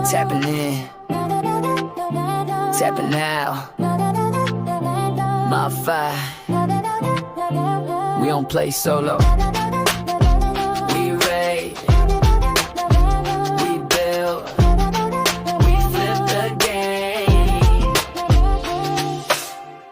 Tapping in, tapping now. MOBFI, we don't play solo. We raid, we build, we flip the game.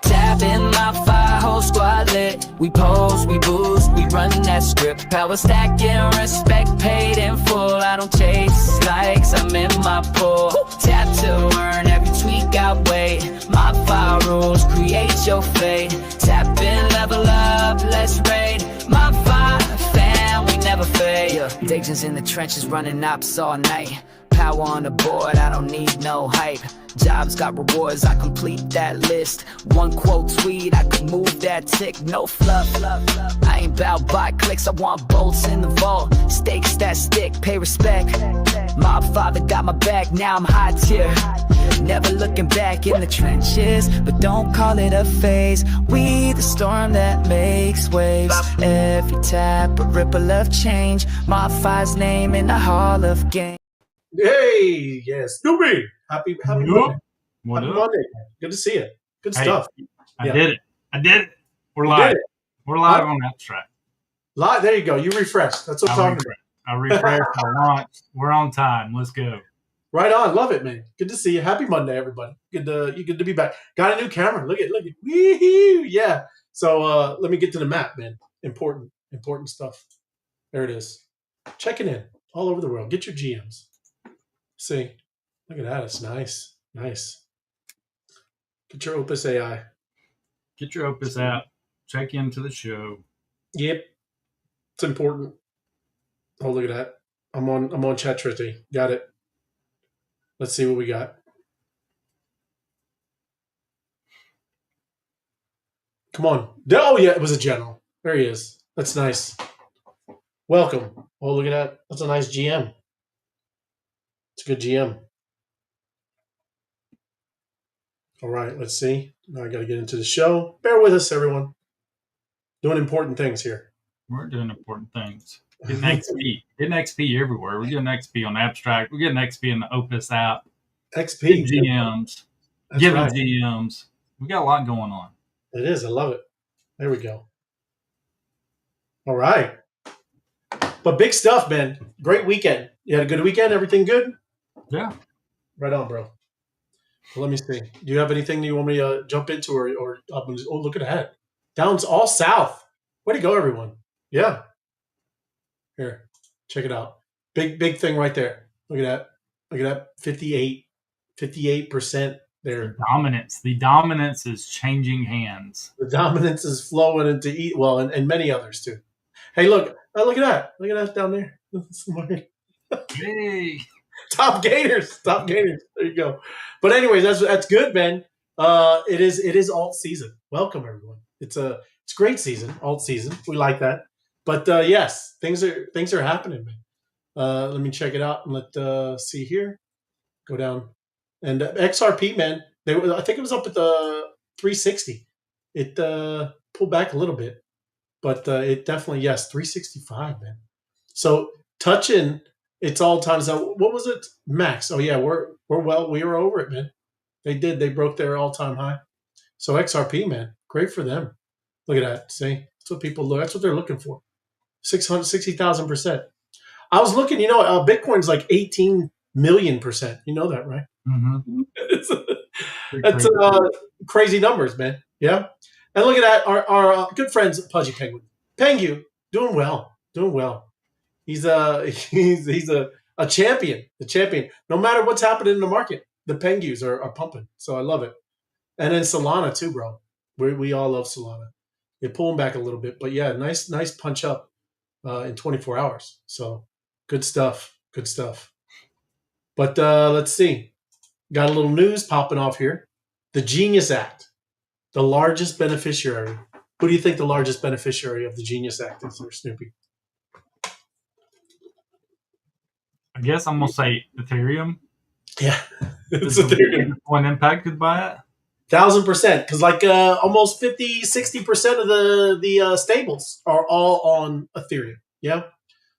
Tapping MOBFI, whole squad lit. We pose, we boost, we run that script. Power stacking, respect paid in full. I don't chase likes, I'm in my pool. Tap to earn, every tweak outweigh. MOBFI rules, create your fate. Tap in, level up, let's raid. MOBFI fam, we never fade. Dagens in the trenches, running ops all night. Power on the board, I don't need no hype. Jobs got rewards, I complete that list. One quote tweet, I could move that tick. No fluff, I ain't bout by clicks, I want bolts in the vault. Stakes that stick, pay respect. Mob father got my back, now I'm high tier. Never looking back in the trenches, but don't call it a phase. We the storm that makes waves. Every tap a ripple of change. MOBFI's name in the Hall of Game. Hey, yes, Snoopy. Happy Monday. What Happy up? Monday. Good to see you. Good stuff. I Yeah. did it. We're You live. did it. We're live on Abstract. Live. There you go. You refreshed. That's what I'm talking about. I refreshed. I launched. We're on time. Let's go. Right on. Love it, man. Good to see you. Happy Monday, everybody. Good to be back. Got a new camera. Look at. Wee-hoo. Yeah. So let me get to the map, man. Important stuff. There it is. Checking in all over the world. Get your GMs. See. Look at that. It's nice. Nice. Get your Opus AI. Get your Opus app. Check into the show. Yep. It's important. Oh, look at that. I'm on ChatGPT. Got it. Let's see what we got. Come on. Oh, yeah, it was a general. There he is. That's nice. Welcome. Oh, look at that. That's a nice GM. It's a good GM. All right, let's see. Now I got to get into the show. Bear with us, everyone. Doing important things here. We're doing important things. Getting XP. Getting XP everywhere. We're getting XP on Abstract. We're getting XP in the Opus app. XP. Getting GMs. That's Giving right. GMs. We got a lot going on. It is. I love it. There we go. All right. But big stuff, man. Great weekend. You had a good weekend? Everything good? Yeah. Right on, bro. Well, let me see. Do you have anything that you want me to jump into or oh, look at that. Down's all south. Way to go, everyone. Yeah. Here. Check it out. Big thing right there. Look at that. Look at that. 58% there. The dominance is changing hands. The dominance is flowing into and many others too. Hey, look at that. Look at that down there. Hey. Top gainers. There you go. But anyways, that's good, man. It is alt season. Welcome, everyone. It's great season, alt season. We like that. But yes, things are happening, man. Let me check it out and let's see here. Go down. And XRP, man, I think it was up at the 360. It pulled back a little bit, but it definitely, yes, 365, man. So touching its all times. What was it, max? Oh yeah, we were over it, man. They broke their all time high. So XRP, man, great for them. Look at that. See, that's what people look. That's what they're looking for. 660,000%. I was looking. Bitcoin's like 18 million%. You know that, right? Mm-hmm. That's crazy numbers, man. Yeah. And look at that. Our good friends, Pudgy Penguin. Pengu, doing well. He's a champion. The champion. No matter what's happening in the market, the Pengus are pumping. So I love it. And then Solana too, bro. We all love Solana. They pull them back a little bit, but yeah, nice punch up in 24 hours. So good stuff. But let's see. Got a little news popping off here. The Genius Act, the largest beneficiary. Who do you think the largest beneficiary of the Genius Act is, there, Snoopy? I guess I'm going to say Ethereum. Yeah. It's Ethereum. One impacted by it? 1,000%. Because like almost 50-60% of the stables are all on Ethereum. Yeah.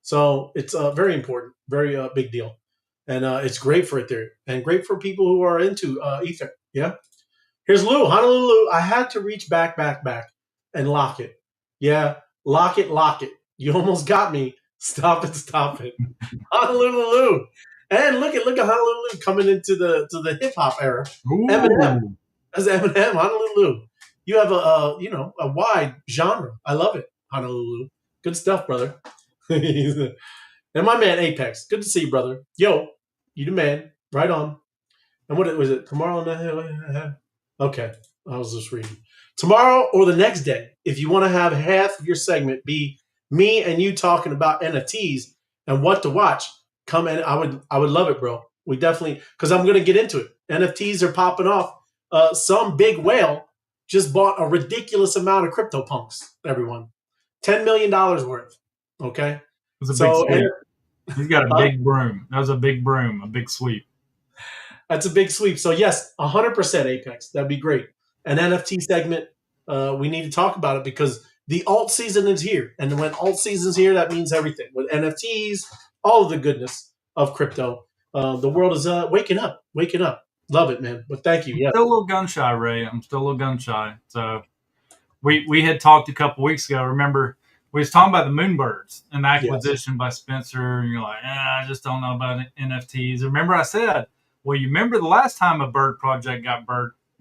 So it's very important. Very big deal. and it's great for Ethereum and great for people who are into Ether. Yeah. Here's Lou, Honolulu. I had to reach back, and lock it. Yeah, lock it. You almost got me. Stop it. Honolulu. And look at Honolulu coming into the hip hop era. Eminem. Ooh. That's Eminem, Honolulu. You have a wide genre. I love it, Honolulu. Good stuff, brother. And my man Apex. Good to see you, brother. Yo, you the man. Right on. And what was it? Tomorrow on the hill? Okay. I was just reading. Tomorrow or the next day, if you want to have half of your segment be me and you talking about NFTs and what to watch, come in. I would love it, bro. We definitely, because I'm going to get into it. NFTs are popping off. Some big whale just bought a ridiculous amount of CryptoPunks, everyone. $10 million worth. Okay? It was a big sweep. He's got a big broom. That was a big broom, a big sweep. That's a big sweep. So yes, 100% Apex. That'd be great. An NFT segment, we need to talk about it because the alt season is here. And when alt season's here, that means everything. With NFTs, all of the goodness of crypto, the world is waking up. Love it, man. But thank you. I'm yeah. still a little gun shy, Ray. I'm still a little gun shy. So we had talked a couple weeks ago. Remember, we was talking about the Moonbirds and the acquisition by Spencer. And you're like, I just don't know about NFTs. Remember I said, well, you remember the last time a bird project got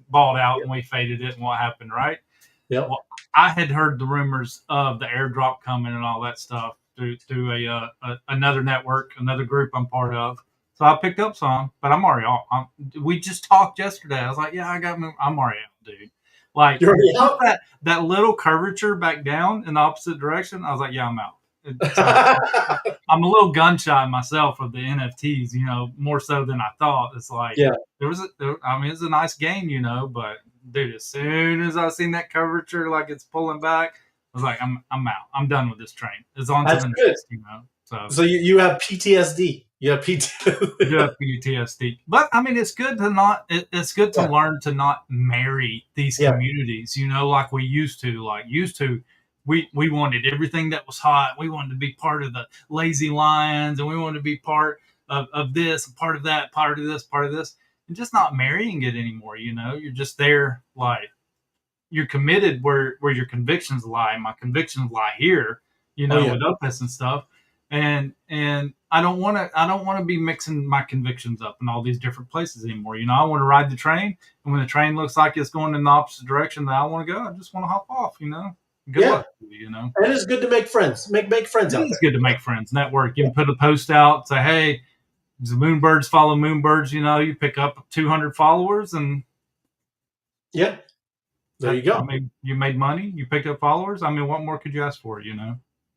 balled out and we faded it and what happened, right? Yeah. Well, I had heard the rumors of the airdrop coming and all that stuff through another network, another group I'm part of. So I picked up some, but I'm already off. We just talked yesterday. I was like, yeah, I'm already out, dude. Like that little curvature back down in the opposite direction. I was like, yeah, I'm out. So, I'm a little gun shy myself of the NFTs, more so than I thought. It's like, it's a nice game, but dude, as soon as I seen that curvature, like it's pulling back, I was like, I'm out. I'm done with this train. It's on to the next, So you have PTSD. You have PTSD. But I mean, it's good to learn to not marry these communities, like we used to. We wanted everything that was hot. We wanted to be part of the lazy lions, and we wanted to be part of this, part of that, part of this, part of this, and just not marrying it anymore. You're just there, like you're committed where your convictions lie. My convictions lie here, with Opus and stuff, and I don't want to be mixing my convictions up in all these different places anymore. I want to ride the train, and when the train looks like it's going in the opposite direction that I want to go, I just want to hop off. Good luck to you, And it's good to make friends. Make friends out there. It's good to make friends, network. You can put a post out, say, hey, the Moonbirds follow Moonbirds. You pick up 200 followers, and there you go. I mean, you made money. You picked up followers. I mean, what more could you ask for?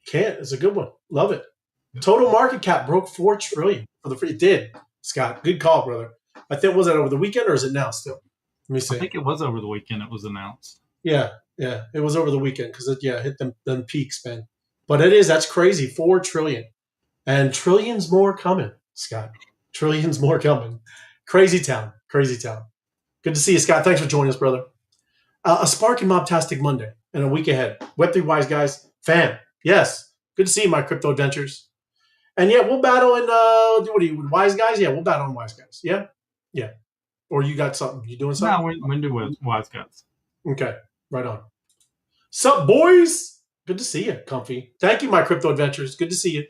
Can't. It's a good one. Love it. Total market cap broke $4 trillion for the free. It did, Scott. Good call, brother. I think, was that over the weekend or is it now still? Let me see. I think it was over the weekend. It was announced. Yeah, it was over the weekend because it hit them peaks, man. But that's crazy, $4 trillion, and trillions more coming, Scott. Trillions more coming. Crazy town. Good to see you, Scott. Thanks for joining us, brother. A sparking mobtastic Monday and a week ahead. Web3 Wise Guys, fam. Yes, good to see you, my crypto adventures. And we'll battle in Wise Guys. Yeah, we'll battle in Wise Guys. Yeah. Or you got something? You doing something? No, we're doing Wise Guys. Okay. Right on. Sup, boys? Good to see you, Comfy. Thank you, my crypto adventures. Good to see you.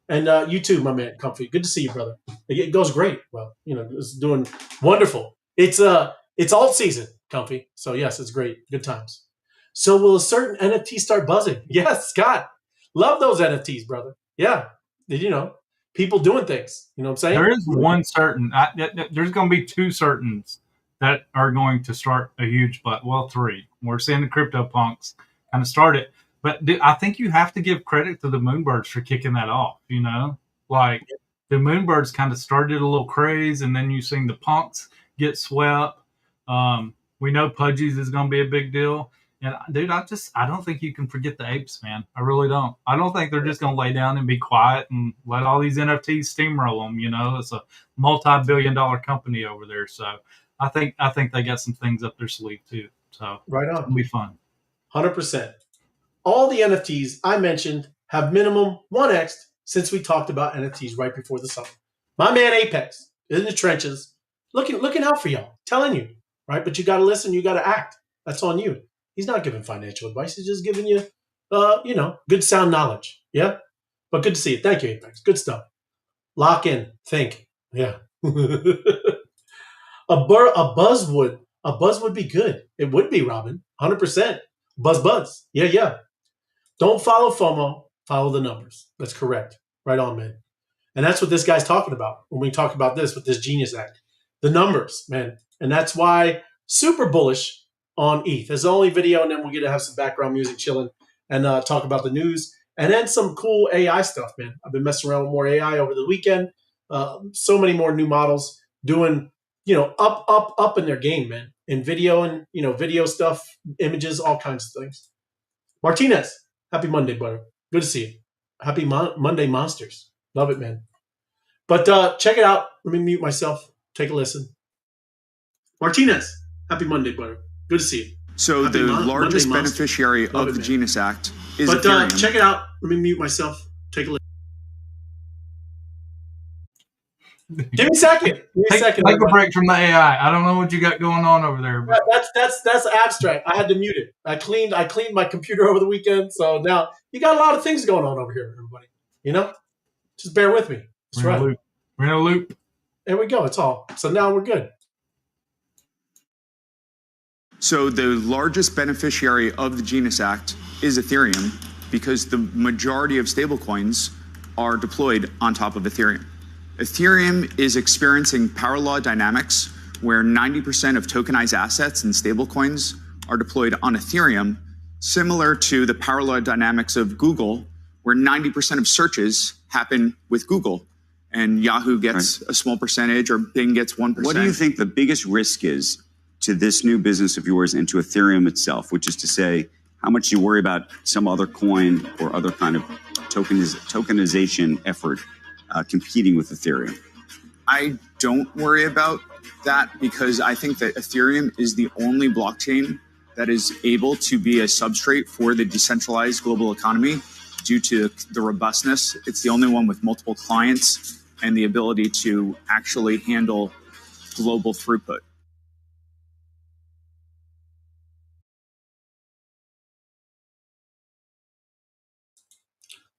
And you too, my man, Comfy. Good to see you, brother. It goes great. Well, it's doing wonderful. It's alt season, Comfy. So yes, it's great. Good times. So will a certain NFT start buzzing? Yes, Scott. Love those NFTs, brother. Yeah. People doing things. You know what I'm saying? There is one certain. There's going to be two certains that are going to start a huge, three. We're seeing the CryptoPunks kind of start it. But I think you have to give credit to the Moonbirds for kicking that off, Like, the Moonbirds kind of started a little craze, and then you seen the punks get swept. We know Pudgy's is going to be a big deal. And, dude, I don't think you can forget the apes, man. I really don't. I don't think they're just going to lay down and be quiet and let all these NFTs steamroll them, It's a multi-billion-dollar company over there, so I think they got some things up their sleeve too. So right on. It'll be fun. 100%. All the NFTs I mentioned have minimum 1x since we talked about NFTs right before the summer. My man Apex in the trenches, looking out for y'all, telling you, right? But you got to listen, you got to act. That's on you. He's not giving financial advice. He's just giving you, good sound knowledge. Yeah. But good to see you. Thank you, Apex. Good stuff. Lock in. Think. Yeah. A buzz would be good. It would be, Robin. 100%. Buzz. Yeah. Don't follow FOMO. Follow the numbers. That's correct. Right on, man. And that's what this guy's talking about when we talk about this with this Genius Act. The numbers, man. And that's why super bullish on ETH. There's the only video, and then we'll get to have some background music chilling and talk about the news. And then some cool AI stuff, man. I've been messing around with more AI over the weekend. So many more new models doing, up in their game, man. In video and, video stuff, images, all kinds of things. Martinez, happy Monday, brother. Good to see you. Happy Monday, monsters. Love it, man. But check it out. Let me mute myself. Take a listen. Martinez, happy Monday, brother. Good to see you. So happy the largest Monday beneficiary of the Genius Act is Ethereum. But check it out. Let me mute myself. Take a listen. Give me a second. Take a break from the AI. I don't know what you got going on over there. But that's abstract. I had to mute it. I cleaned my computer over the weekend, so now you got a lot of things going on over here, everybody. Just bear with me. That's right. We're in a loop. There we go. It's all. So now we're good. So the largest beneficiary of the Genius Act is Ethereum because the majority of stablecoins are deployed on top of Ethereum. Ethereum is experiencing power law dynamics where 90% of tokenized assets and stablecoins are deployed on Ethereum, similar to the power law dynamics of Google, where 90% of searches happen with Google and Yahoo gets a small percentage or Bing gets 1%. What do you think the biggest risk is to this new business of yours and to Ethereum itself, which is to say how much you worry about some other coin or other kind of tokenization effort competing with Ethereum? I don't worry about that because I think that Ethereum is the only blockchain that is able to be a substrate for the decentralized global economy due to the robustness. It's the only one with multiple clients and the ability to actually handle global throughput.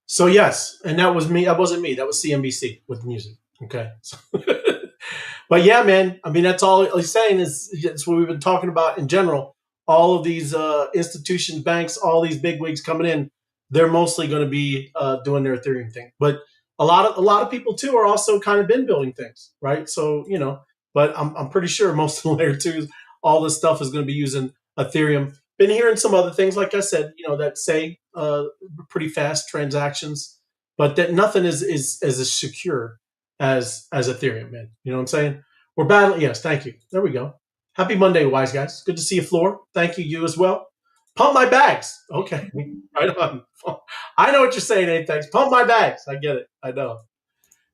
So yes, and that was me. That wasn't me. That was CNBC with music. Okay. But yeah, man, I mean, that's all he's saying is it's what we've been talking about in general. All of these institutions, banks, all these big wigs coming in, they're mostly going to be doing their Ethereum thing. But a lot of people too are also kind of been building things, right? So, but I'm pretty sure most of the layer twos, all this stuff is going to be using Ethereum. Been hearing some other things, like I said, that say pretty fast transactions, but that nothing is as secure as Ethereum, man. You know what I'm saying? We're battling. Yes, thank you. There we go. Happy Monday, wise guys. Good to see you, Floor. Thank you. You as well. Pump my bags. Okay, right on. I know what you're saying, Apex. Pump my bags. I get it. I know.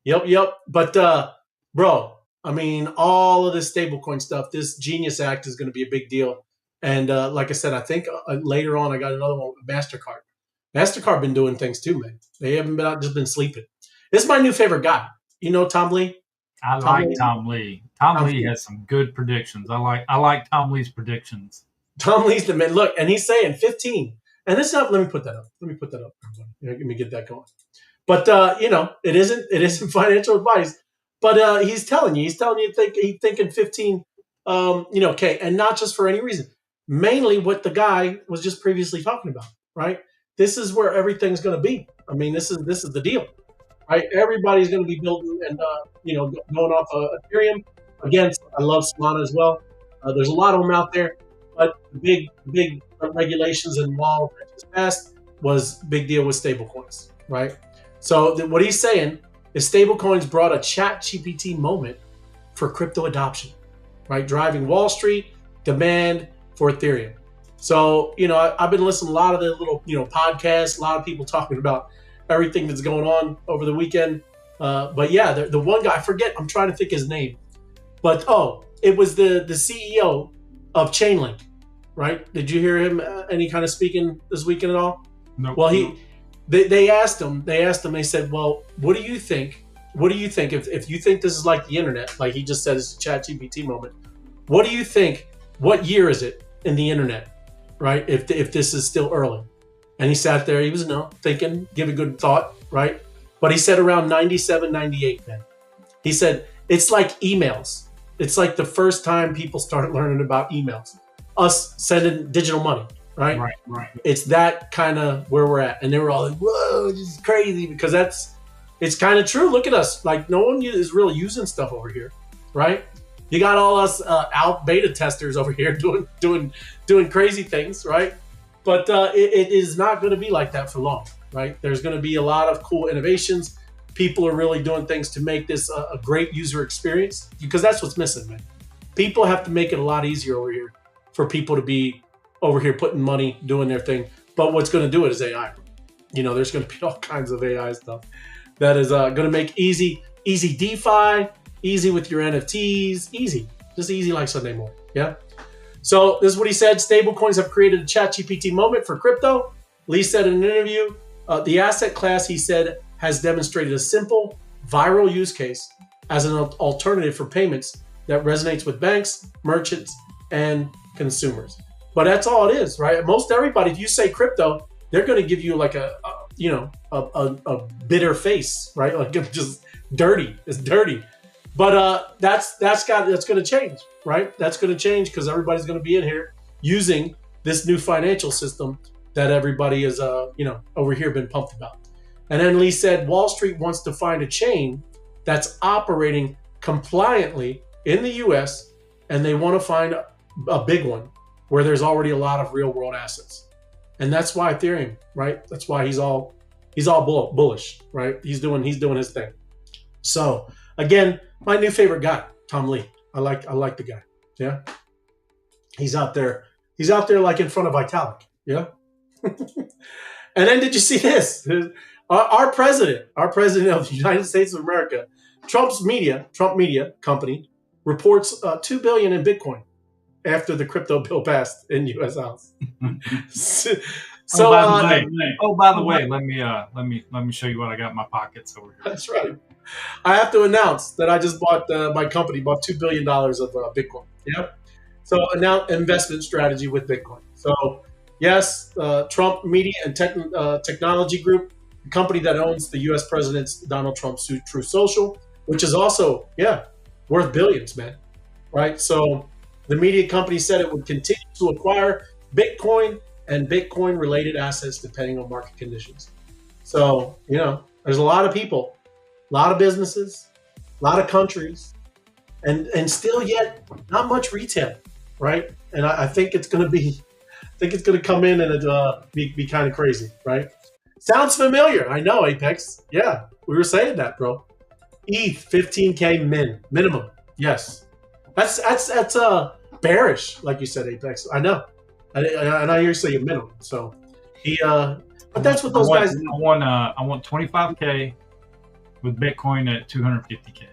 Yep. But bro, I mean, all of this stablecoin stuff, this Genius Act is going to be a big deal. And like I said, I think later on I got another one with MasterCard. MasterCard been doing things too, man. They haven't just been sleeping. This is my new favorite guy. Tom Lee? I like Tom Lee. Tom Lee has some good predictions. I like Tom Lee's predictions. Tom Lee's the man. Look, and he's saying 15. And this up. Let me put that up. Let me get that going. But it isn't financial advice. But he's telling you he's thinking 15 K, and not just for any reason. Mainly what the guy was just previously talking about, right? This is where everything's going to be. I mean, this is the deal, right? Everybody's going to be building and going off of Ethereum. Again, I love Solana as well. There's a lot of them out there, but the big regulations and law that just passed was big deal with stablecoins, right? So what he's saying is stablecoins brought a ChatGPT moment for crypto adoption, right? Driving Wall Street demand for Ethereum. So, I've been listening to a lot of the little, podcasts, a lot of people talking about everything that's going on over the weekend. But yeah, the one guy, I forget, I'm trying to think his name. But, it was the CEO of Chainlink, right? Did you hear him any kind of speaking this weekend at all? No. Well, they asked him, they said, well, what do you think what do you think? If you think this is like the internet, like he just said, it's a ChatGPT moment. What do you think? What year is it in the internet, right? If this is still early, and he sat there, he was thinking, give a good thought, right? But he said around 97, 98, man. He said it's like emails. It's like the first time people started learning about emails, us sending digital money, right? Right. It's that kind of where we're at, and they were all like, "Whoa, this is crazy," because it's kind of true. Look at us, like no one is really using stuff over here, right? You got all us out beta testers over here doing crazy things, right? But it is not going to be like that for long, right? There's going to be a lot of cool innovations. People are really doing things to make this a great user experience, because that's what's missing, man. People have to make it a lot easier over here for people to be over here putting money, doing their thing. But what's going to do it is AI. There's going to be all kinds of AI stuff that is going to make easy DeFi, easy with your NFTs, just easy like Sunday morning. Yeah. So this is what he said. Stablecoins have created a ChatGPT moment for crypto. Lee said in an interview, the asset class, he said, has demonstrated a simple, viral use case as an alternative for payments that resonates with banks, merchants, and consumers. But that's all it is, right? Most everybody, if you say crypto, they're going to give you like a bitter face, right? Like it's just dirty. It's dirty. But that's going to change, right? That's going to change because everybody's going to be in here using this new financial system that everybody is, over here been pumped about. And then Lee said, Wall Street wants to find a chain that's operating compliantly in the US, and they want to find a big one where there's already a lot of real world assets. And that's why Ethereum, right? That's why he's all bullish, right? He's doing his thing. So again, my new favorite guy, Tom Lee. I like the guy. Yeah. He's out there like in front of Vitalik. Yeah. And then did you see this? Our president of the United States of America, Trump Media Company, reports $2 billion in Bitcoin after the crypto bill passed in U.S. House. By the way, let me show you what I got in my pockets over here. That's right. I have to announce that I just bought my company bought $2 billion of Bitcoin. Yep. So now investment strategy with Bitcoin. So yes, Trump Media and Technology Group, the company that owns the U.S. President's Donald Trump's True Social, which is also worth billions, man. Right. So the media company said it would continue to acquire Bitcoin and Bitcoin-related assets depending on market conditions. So there's a lot of people, a lot of businesses, a lot of countries, and still yet not much retail, right? And I think it's going to come in and be kind of crazy, right? Sounds familiar. I know, Apex. Yeah, we were saying that, bro. ETH 15K minimum. Yes, that's bearish, like you said, Apex. I know, and I hear you say a minimum. So but that's what those guys. I want 25K with Bitcoin at 250K.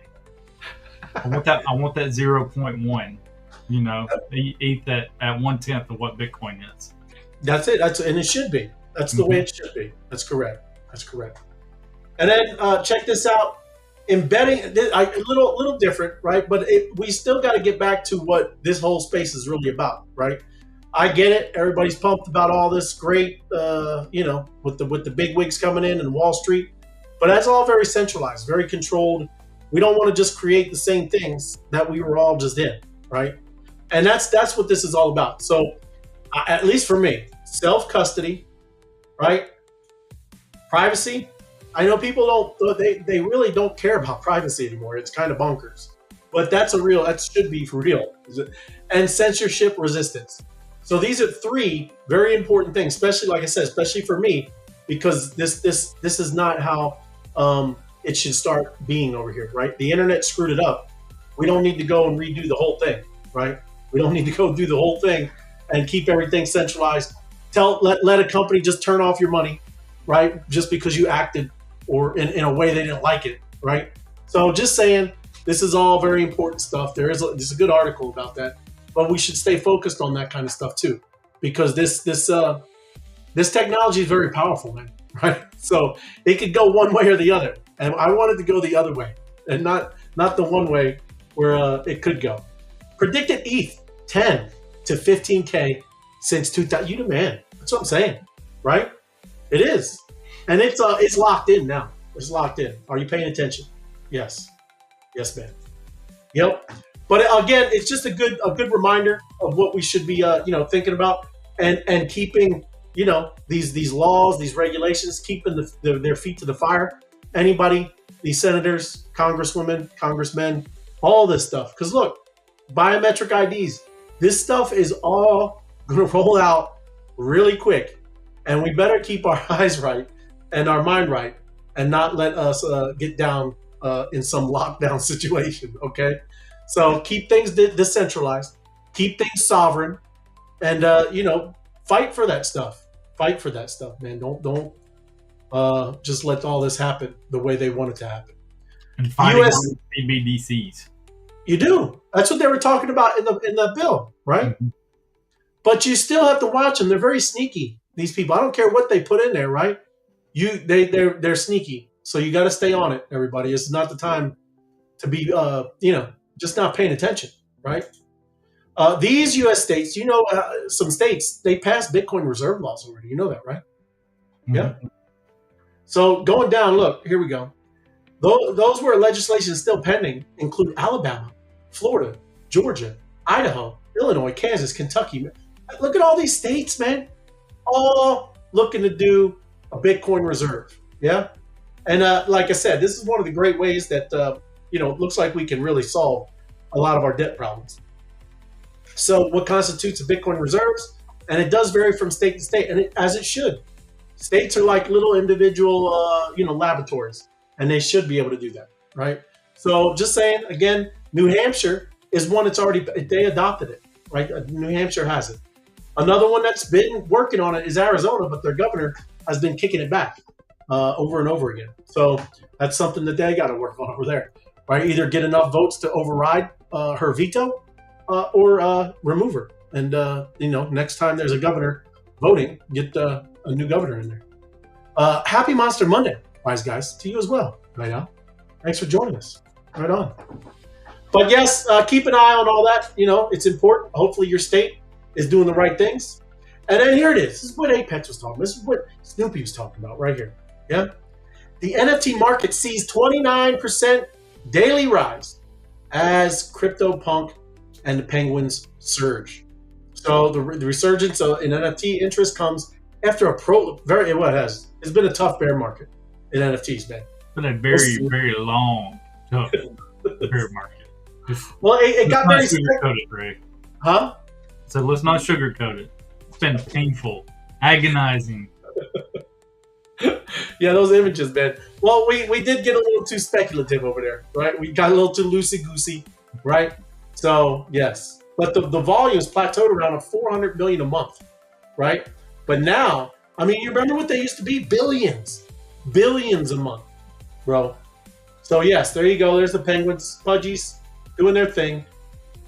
I want that 0.1. ETH at 1/10 of what Bitcoin is. That's it. And it should be. That's the way it should be. That's correct. And then check this out. Embedding a little different, right? But we still got to get back to what this whole space is really about, right? I get it. Everybody's pumped about all this great, with the big wigs coming in and Wall Street, but that's all very centralized, very controlled. We don't want to just create the same things that we were all just in, right? And that's what this is all about. So, at least for me, self-custody, right? Privacy. I know people they really don't care about privacy anymore. It's kind of bonkers, but that should be for real. And censorship resistance. So these are three very important things, especially, like I said, especially for me, because this is not how it should start being over here, right? The internet screwed it up. We don't need to go and redo the whole thing, right? We don't need to go do the whole thing and keep everything centralized. Let a company just turn off your money, right? Just because you acted or in a way they didn't like it, right? So just saying, this is all very important stuff. There's a good article about that, but we should stay focused on that kind of stuff too, because this technology is very powerful, man, right? So it could go one way or the other. And I wanted to go the other way, and not the one way where it could go. Predicted ETH 10 to 15K since 2000. You the man. That's what I'm saying, right? It is, and it's locked in now. It's locked in. Are you paying attention? Yes, man. Yep. But again, it's just a good reminder of what we should be thinking about and keeping these laws, these regulations, keeping their feet to the fire. Anybody, these senators, congresswomen, congressmen, all this stuff. Because look, biometric IDs, this stuff is all going to roll out really quick. And we better keep our eyes right and our mind right and not let us get down in some lockdown situation, okay? So keep things decentralized, keep things sovereign, and, fight for that stuff. Fight for that stuff, man. Don't just let all this happen the way they want it to happen. And fighting CBDCs. You do. That's what they were talking about in the bill, right? Mm-hmm. But you still have to watch them. They're very sneaky, these people. I don't care what they put in there, right? They're sneaky. So you got to stay on it, everybody. It's not the time to be, just not paying attention, right? These U.S. states, some states, they passed Bitcoin reserve laws already. You know that, right? Mm-hmm. Yeah. So going down, look, here we go. Those where legislation is still pending include Alabama, Florida, Georgia, Idaho, Illinois, Kansas, Kentucky. Look at all these states, man. All looking to do a Bitcoin reserve. Yeah. And like I said, this is one of the great ways that, looks like we can really solve a lot of our debt problems. So what constitutes a Bitcoin reserves? And it does vary from state to state, and as it should. States are like little individual, laboratories, and they should be able to do that, right? So just saying, again, New Hampshire is one that's they adopted it, right? New Hampshire has it. Another one that's been working on it is Arizona, but their governor has been kicking it back over and over again. So that's something that they got to work on over there, right? Either get enough votes to override her veto or remove her. And, next time there's a governor voting, get a new governor in there. Happy Monster Monday, wise guys, to you as well, right now. Thanks for joining us. Right on. But yes, keep an eye on all that. It's important. Hopefully your state is doing the right things. And then here it is. This is what Apex was talking about. This is what Snoopy was talking about right here. Yeah. The NFT market sees 29% daily rise as CryptoPunk and the Penguins surge. So the resurgence in NFT interest comes after it's been a tough bear market in NFTs, man. It's been a very, very long, tough bear market. Well, it got very sugarcoated, Ray. Huh? So let's not sugarcoat it. It's been painful, agonizing. Yeah, those images, man. Well, we did get a little too speculative over there, right? We got a little too loosey-goosey, right? So, yes. But the volumes plateaued around 400 million a month, right? But now, you remember what they used to be? Billions a month, bro. So, yes, there you go. There's the Penguins, Pudgies, doing their thing.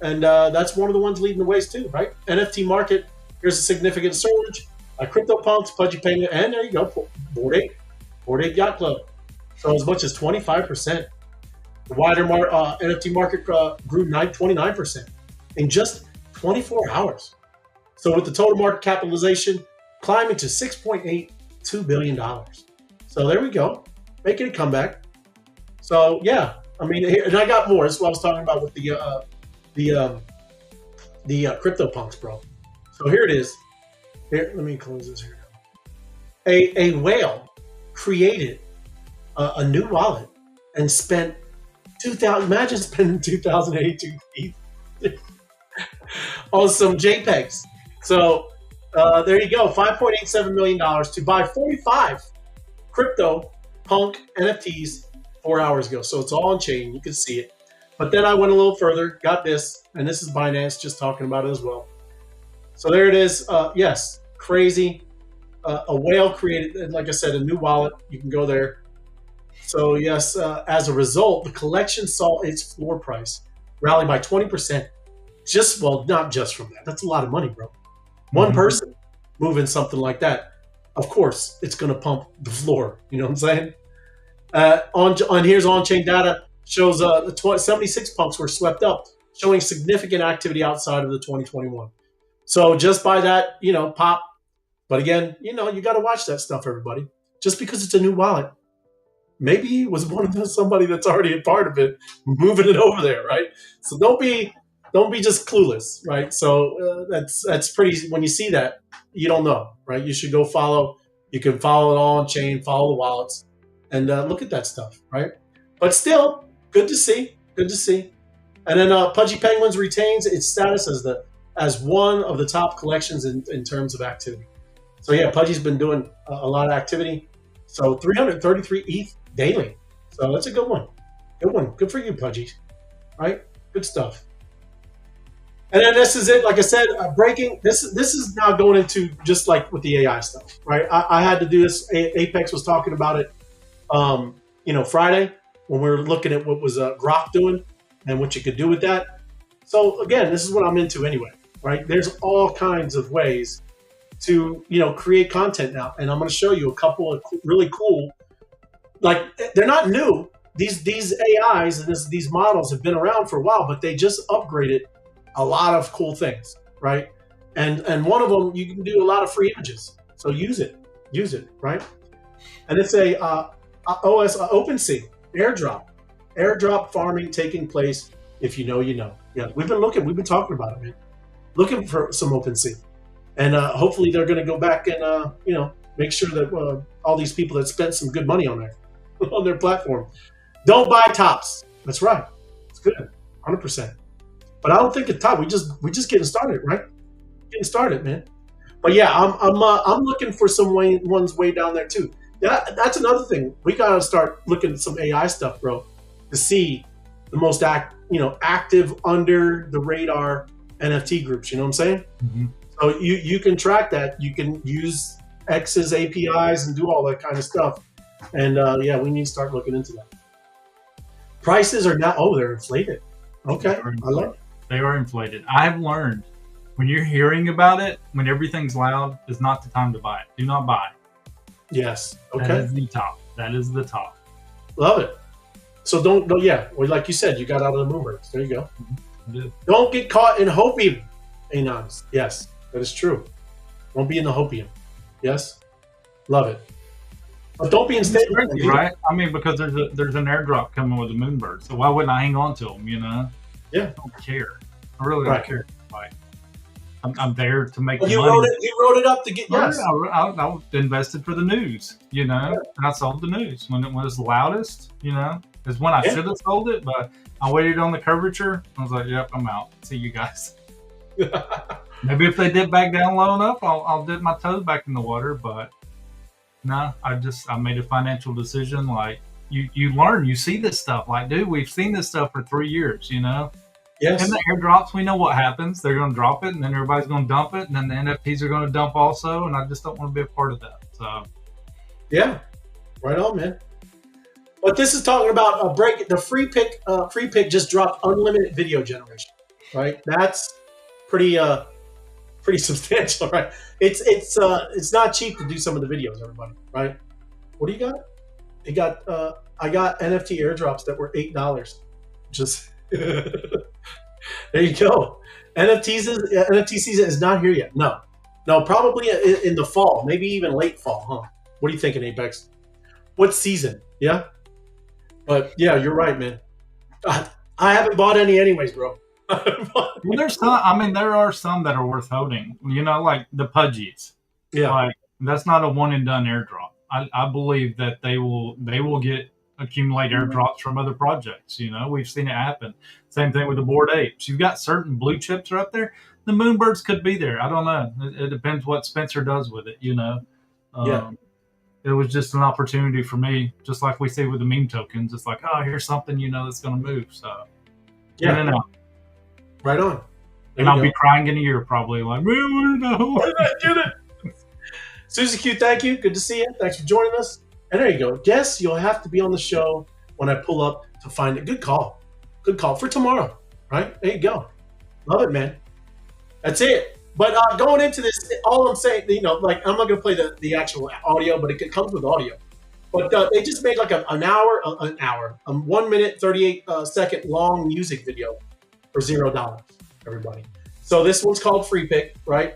And that's one of the ones leading the ways too, right? NFT market, here's a significant surge. CryptoPunks, Pudgy Penguin, and there you go, Bored Ape Yacht Club. So as much as 25%. The wider NFT market grew 29% in just 24 hours. So with the total market capitalization climbing to $6.82 billion. So there we go, making a comeback. So yeah, and I got more. That's what I was talking about with the CryptoPunks, bro. So here it is. Here, let me close this here. A whale created a new wallet and spent 2,000. Imagine spending 2,082 ETH on some JPEGs. So there you go, $5.87 million to buy 45 CryptoPunk NFTs 4 hours ago. So it's all on chain. You can see it. But then I went a little further, got this, and this is Binance just talking about it as well. So there it is. Yes, crazy. A whale created, like I said, a new wallet. You can go there. So yes, as a result, the collection saw its floor price rally by 20%. Not just from that. That's a lot of money, bro. One person moving something like that, of course, it's going to pump the floor. You know what I'm saying? On here's on-chain data shows the 76 punks were swept up, showing significant activity outside of the 2021. So just by that, pop. But again, you got to watch that stuff, everybody. Just because it's a new wallet, maybe it was somebody that's already a part of it, moving it over there, right? So don't be just clueless, right? So that's pretty. When you see that, you don't know, right? You should go follow. You can follow it all on chain, follow the wallets, and look at that stuff, right? But still, good to see. Good to see. And then Pudgy Penguins retains its status as one of the top collections in terms of activity. So yeah, Pudgy's been doing a lot of activity. So 333 ETH daily. So that's a good one. Good one. Good for you, Pudgy. Right? Good stuff. And then this is it. Like I said, breaking. This is now going into just like with the AI stuff, right? I had to do this. Apex was talking about it, Friday when we were looking at what was Grok doing and what you could do with that. So again, this is what I'm into anyway, right? There's all kinds of ways to create content now, and I'm going to show you a couple of really cool. Like, they're not new. These AIs and these models have been around for a while, but they just upgraded a lot of cool things, right? And one of them, you can do a lot of free images. So use it, right? And it's a OpenSea airdrop farming taking place. If you know, you know. Yeah, we've been talking about it, man. Looking for some OpenSea, and hopefully they're going to go back and make sure that all these people that spent some good money on their platform don't buy tops. That's right. It's good, 100%. But I don't think it's top. We just getting started, right? Getting started, man. But yeah, I'm looking for some ones way down there too. That's another thing. We gotta start looking at some AI stuff, bro, to see the most active under the radar NFT groups. You know what I'm saying? Mm-hmm. So you can track that. You can use X's APIs and do all that kind of stuff. And we need to start looking into that. Prices are now they're inflated. Okay, I love it. They are inflated. I've learned when you're hearing about it, when everything's loud, is not the time to buy it. Do not buy. Yes. Okay. That is the top. That is the top. Love it. So don't. Yeah. Well, like you said, you got out of the Moonbirds. There you go. Mm-hmm. Don't get caught in hopium. Anons. Yes, that is true. Don't be in the hopium. Yes. Love it. But don't be in state, right? I mean, because there's an airdrop coming with the Moonbird, so why wouldn't I hang on to them? Yeah. I don't care. I really don't care. Like, I'm there to make money. You wrote it up to get yes. I invested for the news, and I sold the news when it was loudest. Is when I should have sold it, but I waited on the curvature. I was like, "Yep, I'm out. See you guys." Maybe if they dip back down low enough, I'll dip my toes back in the water. But no, I made a financial decision. Like, you learn, you see this stuff. Like, dude, we've seen this stuff for 3 years, Yes. And the airdrops, we know what happens. They're going to drop it, and then everybody's going to dump it, and then the NFTs are going to dump also, and I just don't want to be a part of that. So, yeah, right on, man. But this is talking about a break. The free pick just dropped unlimited video generation, right? That's pretty substantial, right? It's not cheap to do some of the videos, everybody, right? What do you got? I got NFT airdrops that were $8. Just there you go. NFT season is not here yet. No, probably in the fall, maybe even late fall, huh? What are you thinking, Apex? What season? Yeah, but yeah, you're right, man. I haven't bought any anyways, bro. Well, there's some. I mean, there are some that are worth holding. Like the Pudgies. Yeah, like that's not a one and done airdrop. I believe that they will accumulate airdrops from other projects. We've seen it happen. Same thing with the Bored Apes. You've got certain blue chips are up there. The Moonbirds could be there. I don't know. It depends what Spencer does with it. It was just an opportunity for me, just like we see with the meme tokens. It's like, oh, here's something that's going to move. So yeah, right on. And I'll be crying in a year probably, like, man, what did I get it? Susie Q, thank you. Good to see you. Thanks for joining us. And there you go. Guess you'll have to be on the show when I pull up to find it. Good call. Good call for tomorrow, right? There you go. Love it, man. That's it. But going into this, all I'm saying, I'm not going to play the actual audio, but it comes with audio. But they just made like an 1 minute 38 second long music video for $0. Everybody. So this one's called Free Pick, right?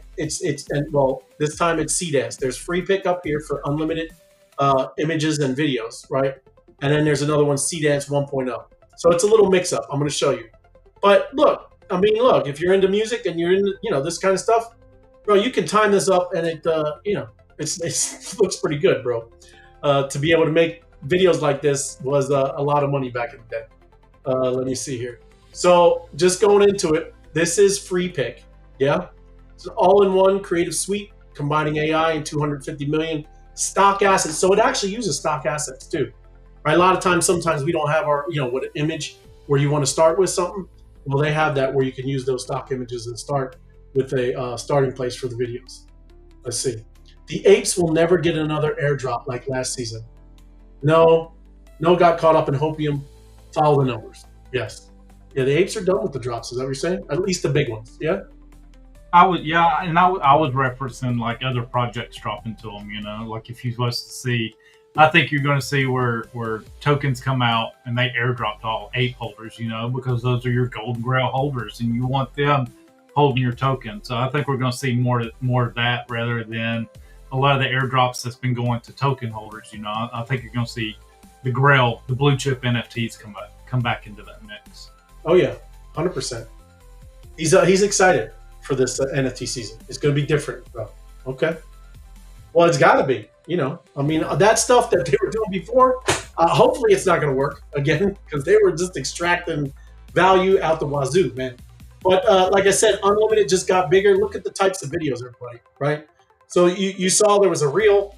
Well, this time it's CDAS. There's Free Pick up here for unlimited images and videos, right? And then there's another one, CDAS 1.0. So it's a little mix up. I'm going to show you. But look, if you're into music and you're into, this kind of stuff, bro, you can time this up and it looks pretty good, bro. To be able to make videos like this was a lot of money back in the day. Let me see here. So just going into it, this is Free Pick. Yeah. It's an all-in-one creative suite combining AI and 250 million stock assets. So it actually uses stock assets too. Right? A lot of times, sometimes we don't have our, what an image where you want to start with something. Well, they have that where you can use those stock images and start with a starting place for the videos. Let's see. The apes will never get another airdrop like last season. No got caught up in hopium. Follow the numbers. Yes. Yeah, the apes are done with the drops. Is that what you're saying? At least the big ones. Yeah. I was referencing like other projects dropping to them. Like if you're supposed to see, I think you're going to see where tokens come out and they airdropped all ape holders. Because those are your golden grail holders, and you want them holding your token. So I think we're going to see more of that rather than a lot of the airdrops that's been going to token holders. I think you're going to see the grail, the blue chip NFTs come back into that mix. Oh yeah, 100%. He's excited for this NFT season. It's going to be different, bro. Okay. Well, it's got to be. That stuff that they were doing before. Hopefully, it's not going to work again because they were just extracting value out the wazoo, man. But like I said, unlimited just got bigger. Look at the types of videos, everybody. Right. So you saw there was a real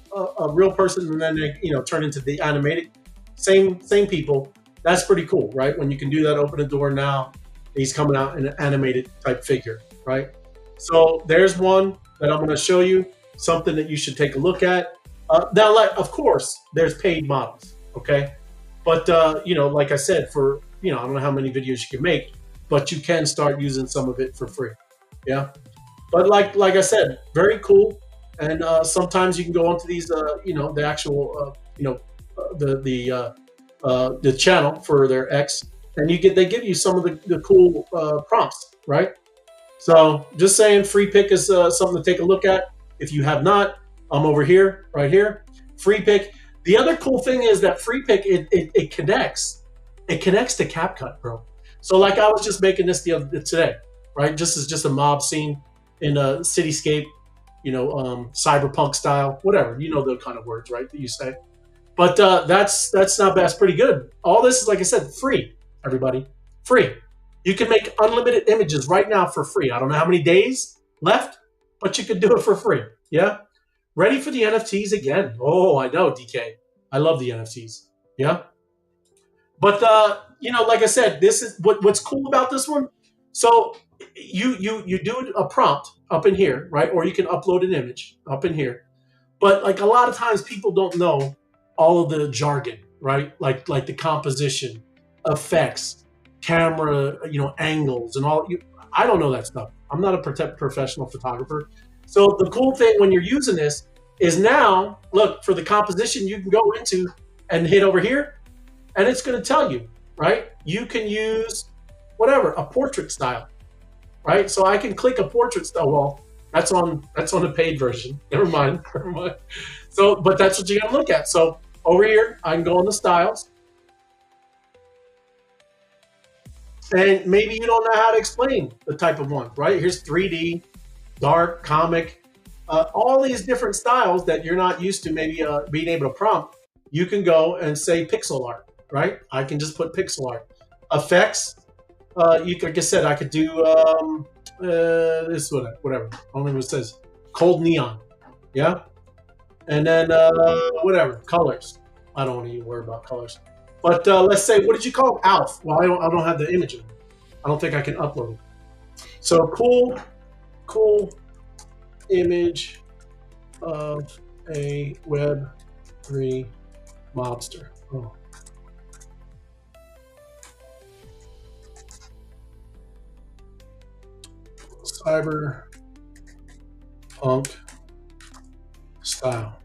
person, and then they turned into the animated. Same people. That's pretty cool, right? When you can do that, open the door now, he's coming out in an animated type figure, right? So there's one that I'm going to show you, something that you should take a look at. Now, of course, there's paid models, okay? But, like I said, for, I don't know how many videos you can make, but you can start using some of it for free, yeah? But like I said, very cool. And sometimes you can go onto these, the actual, the channel for their X, and they give you some of the cool prompts, right? So just saying, Free Pick is something to take a look at. If you have not, I'm over here, right here. Free Pick. The other cool thing is that Free Pick it connects to CapCut, bro. So like I was just making this today, right? Just a mob scene in a cityscape, cyberpunk style, whatever. The kind of words, right, that you say. But that's not bad. That's pretty good. All this is, like I said, free, everybody. Free. You can make unlimited images right now for free. I don't know how many days left, but you can do it for free. Yeah? Ready for the NFTs again. Oh, I know, DK. I love the NFTs. Yeah? But, like I said, this is what's cool about this one. So you do a prompt up in here, right? Or you can upload an image up in here. But, like, a lot of times people don't know all of the jargon, right? Like the composition, effects, camera, angles, and all. I don't know that stuff. I'm not a professional photographer. So the cool thing when you're using this is now, look, for the composition, you can go into and hit over here, and it's going to tell you, right? You can use whatever, a portrait style, right? So I can click a portrait style. Well, that's on the paid version. Never mind. So, but that's what you got to look at. So over here, I can go on the styles. And maybe you don't know how to explain the type of one, right? Here's 3D, dark, comic, all these different styles that you're not used to maybe being able to prompt. You can go and say pixel art, right? I can just put pixel art. Effects, like I said, I could do this, whatever. Only what it says, cold neon, yeah? And then whatever, colors. I don't even worry about colors. But let's say, what did you call it? Alf. Well, I don't have the image of it. I don't think I can upload it. So cool image of a Web3 mobster. Oh. Cyberpunk style.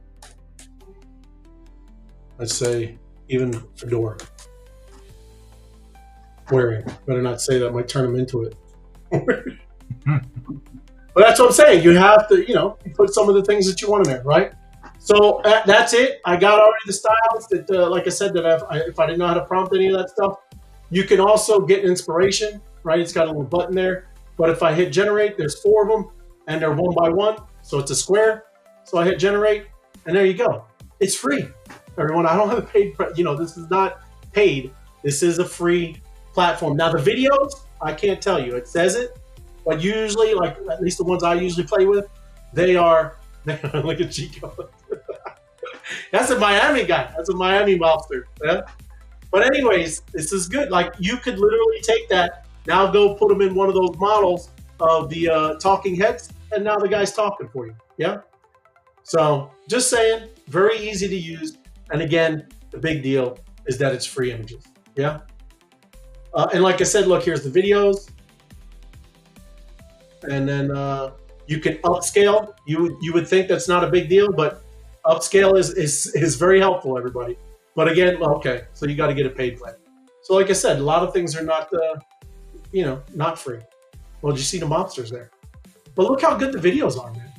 Let's say even fedora wearing. Better not say that, I might turn him into it. But that's what I'm saying. You have to, put some of the things that you want in there, right? So that's it. I got already the styles that, like I said, that if I didn't know how to prompt any of that stuff, you can also get inspiration, right? It's got a little button there. But if I hit generate, there's 4 of them, and they're 1 by 1, so it's a square. So I hit generate, and there you go. It's free, everyone. I don't have a paid, this is not paid. This is a free platform. Now the videos, I can't tell you. It says it, but usually, like at least the ones I usually play with, they are. Look at Chico. That's a Miami guy. That's a Miami mobster. Yeah. But anyways, this is good. Like you could literally take that, now go put them in one of those models of the talking heads, and now the guy's talking for you. Yeah. So just saying, very easy to use. And again, the big deal is that it's free images. Yeah. And like I said, look, here's the videos. And then you can upscale. You would think that's not a big deal, but upscale is very helpful, everybody. But again, okay, so you got to get a paid plan. So like I said, a lot of things are not, not free. Well, did you see the mobsters there? But look how good the videos are, man.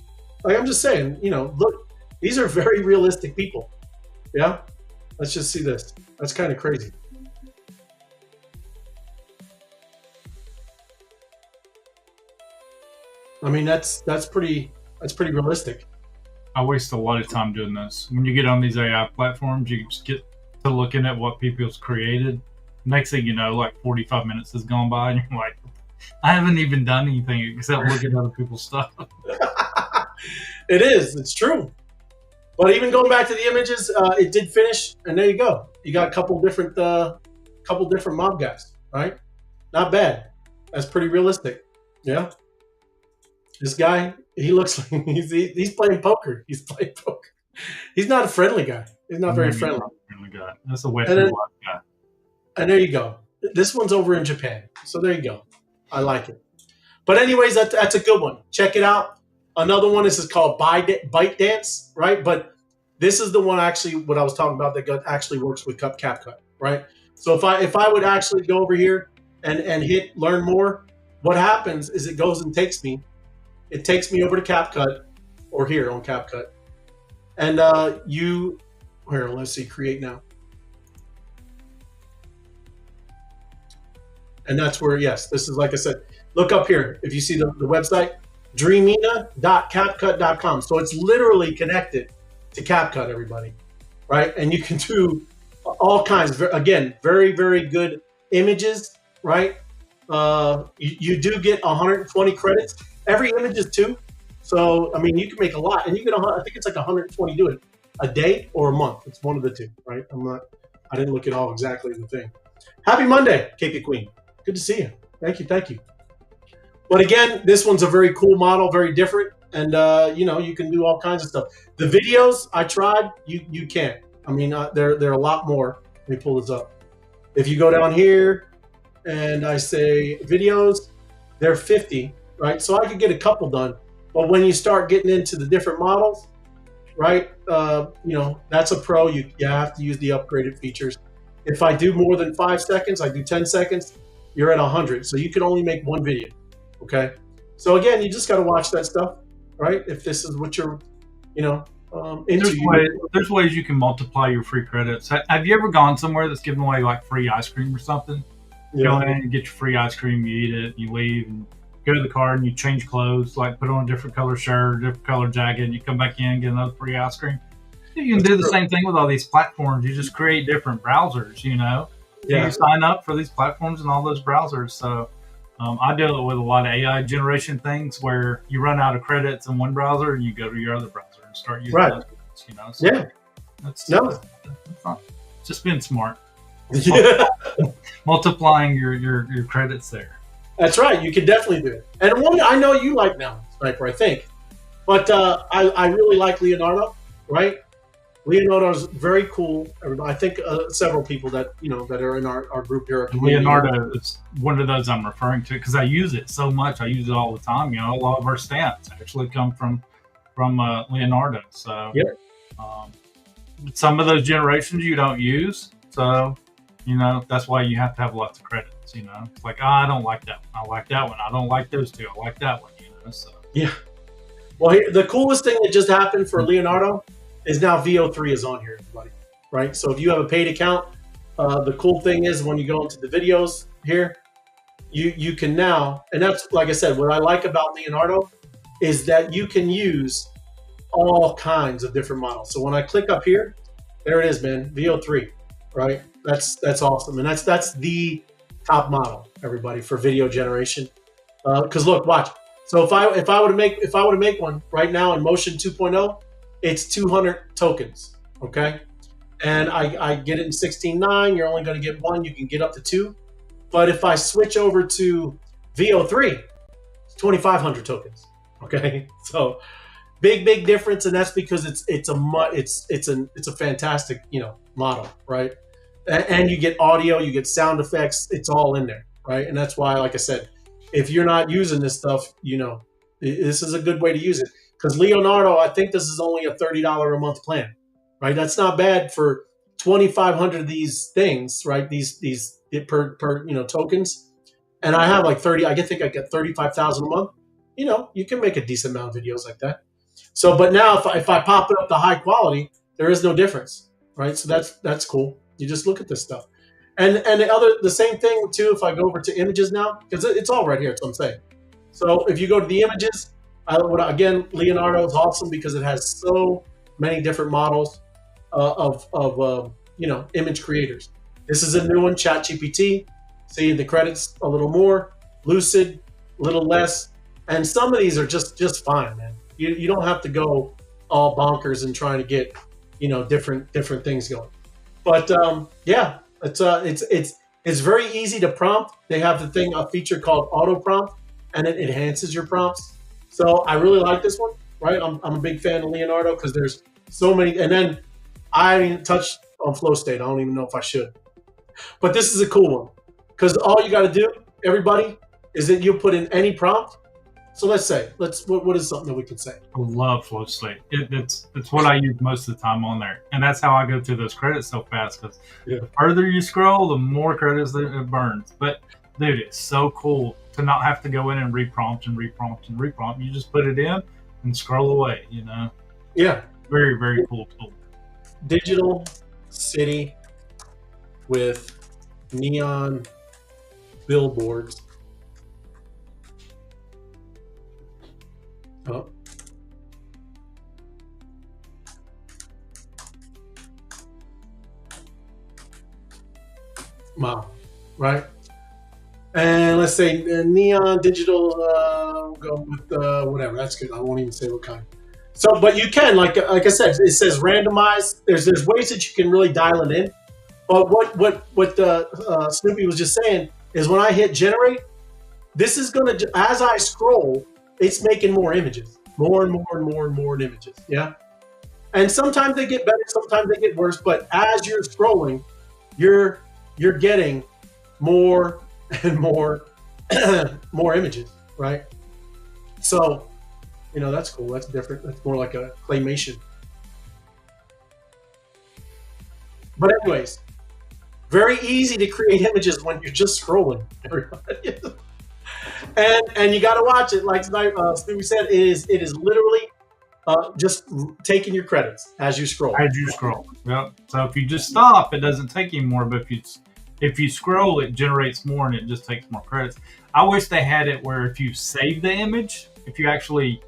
Like I'm just saying, look, these are very realistic people. Yeah. Let's just see this. That's kind of crazy. I mean, that's pretty realistic. I waste a lot of time doing this. When you get on these AI platforms, you just get to looking at what people's created. Next thing you know, like 45 minutes has gone by, and you're like, I haven't even done anything except look at other people's stuff. It is. It's true. But even going back to the images, it did finish, and there you go. You got a couple different mob guys, right? Not bad. That's pretty realistic. Yeah. This guy, he looks like he's playing poker. He's playing poker. He's not a friendly guy. He's not very friendly. Guy. That's a Western guy. And there you go. This one's over in Japan. So there you go. I like it. But anyways, that's a good one. Check it out. Another one, this is called Bite Dance, right? But this is the one actually what I was talking about that actually works with CapCut, right? So if I would actually go over here and hit learn more, what happens is it goes and takes me over to CapCut, or here on CapCut. And let's see, create now. And that's where, yes, this is, like I said, look up here. If you see the website, dreamina.capcut.com. So it's literally connected to CapCut, everybody, right? And you can do all kinds, again, very, very good images, right? You do get 120 credits. Every image is 2. So, I mean, you can make a lot, and you get, I think it's like 120 do it a day or a month. It's one of the 2, right? I didn't look at all exactly the thing. Happy Monday, KP Queen. Good to see you. Thank you. But again, this one's a very cool model, very different. And, you can do all kinds of stuff. The videos I tried, you can't. I mean, there are a lot more. Let me pull this up. If you go down here and I say videos, they're 50, right? So I could get a couple done. But when you start getting into the different models, right, that's a pro. You have to use the upgraded features. If I do more than 5 seconds, I do 10 seconds, you're at 100. So you can only make 1 video, okay? So again, you just got to watch that stuff, right? If this is what you're, into. There's ways you can multiply your free credits. Have you ever gone somewhere that's giving away like free ice cream or something? You go in and get your free ice cream, you eat it, you leave, and go to the car and you change clothes, like put on a different color shirt, different color jacket, and you come back in and get another free ice cream. You can do the same thing with all these platforms. You just create different browsers, Yeah. You sign up for these platforms and all those browsers. So I deal with a lot of AI generation things where you run out of credits in one browser and you go to your other browser and start using those credits, So that's fun. Just being smart. Yeah. Multiplying your credits there. That's right. You can definitely do it. And one I know you like now, Sniper, I think. But I really like Leonardo, right? Leonardo's very cool. I think several people that that are in our group here. Leonardo is one of those I'm referring to because I use it so much. I use it all the time. A lot of our stats actually come from Leonardo. So some of those generations you don't use. So, you know, that's why you have to have lots of credits, you know. It's like, oh, I don't like that one. I like that one. I don't like those two. I like that one, you know. So Yeah. Well, the coolest thing that just happened for Leonardo is now VO3 is on here, everybody. Right? So if you have a paid account, the cool thing is when you go into the videos here, you can now, and that's, like I said, what I like about Leonardo is that you can use all kinds of different models. So when I click up here, there it is, man, VO3, right? That's awesome, and that's the top model, everybody, for video generation. Because look, watch. So if I were to make one right now in Motion 2.0, it's 200 tokens, okay? And I get it in 16.9. You're only going to get one. You can get up to two. But if I switch over to VO3, it's 2,500 tokens. Okay, so big difference, and that's because it's a fantastic, you know, model, right? And you get audio, you get sound effects. It's all in there, right? And that's why, like I said, if you're not using this stuff, you know, this is a good way to use it. Because Leonardo, I think this is only a $30 a month plan, right? That's not bad for 2,500 of these things, right? These per you know, tokens. And I have like 30. I think I get 35,000 a month. You know, you can make a decent amount of videos like that. So, but now if I pop it up to high quality, there is no difference, right? So that's cool. You just look at this stuff. And the same thing too, if I go over to images now, because it's all right here, that's what I'm saying. So if you go to the images, again, Leonardo is awesome because it has so many different models of you know, image creators. This is a new one, ChatGPT. See the credits a little more, Lucid, a little less, and some of these are just fine, man. You don't have to go all bonkers and trying to get, you know, different things going. But yeah, it's very easy to prompt. They have a feature called auto prompt, and it enhances your prompts. So I really like this one, right? I'm a big fan of Leonardo because there's so many. And then I didn't touch on flow state. I don't even know if I should. But this is a cool one because all you got to do, everybody, is that you put in any prompt. So what is something that we could say? I love flow state. It's what I use most of the time on there, and that's how I go through those credits so fast. Because the further you scroll, the more credits it burns. But dude, it's so cool to not have to go in and reprompt. You just put it in and scroll away. You know? Yeah. Very cool tool. Digital city with neon billboards. Oh. Wow. Right? And let's say neon digital, go with whatever. That's good. I won't even say what kind. So, but you can, like I said, it says randomized. There's ways that you can really dial it in. But what Snoopy was just saying is when I hit generate, this is going to, as I scroll, it's making more images, more and more images. Yeah. And sometimes they get better, sometimes they get worse. But as you're scrolling, you're getting more and more images, right? So, you know, that's cool. That's different. That's more like a claymation. But anyways, very easy to create images when you're just scrolling. And you got to watch it. Like Stevie said, it is literally just taking your credits as you scroll. Yep. So if you just stop, it doesn't take any more. But if you scroll, it generates more and it just takes more credits. I wish they had it where if you save the image, if you actually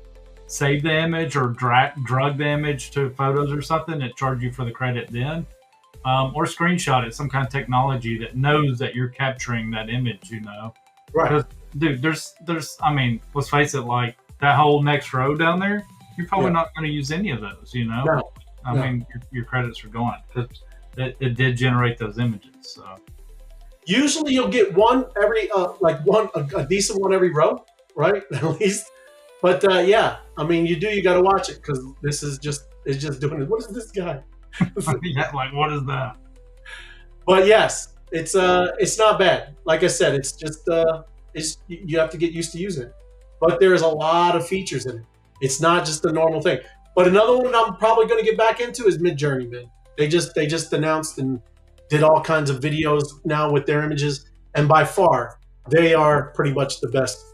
save the image or drag the image to photos or something, it charges you for the credit then. Or screenshot it, some kind of technology that knows that you're capturing that image, you know. Right. Dude, there's I mean, let's face it, like that whole next row down there, you're probably not going to use any of those, you know. No. I mean, your credits are gone because it did generate those images. So usually you'll get one every a decent one every row, right? At least. But yeah, I mean, you got to watch it because this is it's just doing it. What is this guy? yeah, like what is that? But yes, it's not bad. Like I said, it's just you have to get used to using it. But there's a lot of features in it. It's not just a normal thing. But another one I'm probably going to get back into is Midjourney, man. They just announced and did all kinds of videos now with their images, and by far they are pretty much the best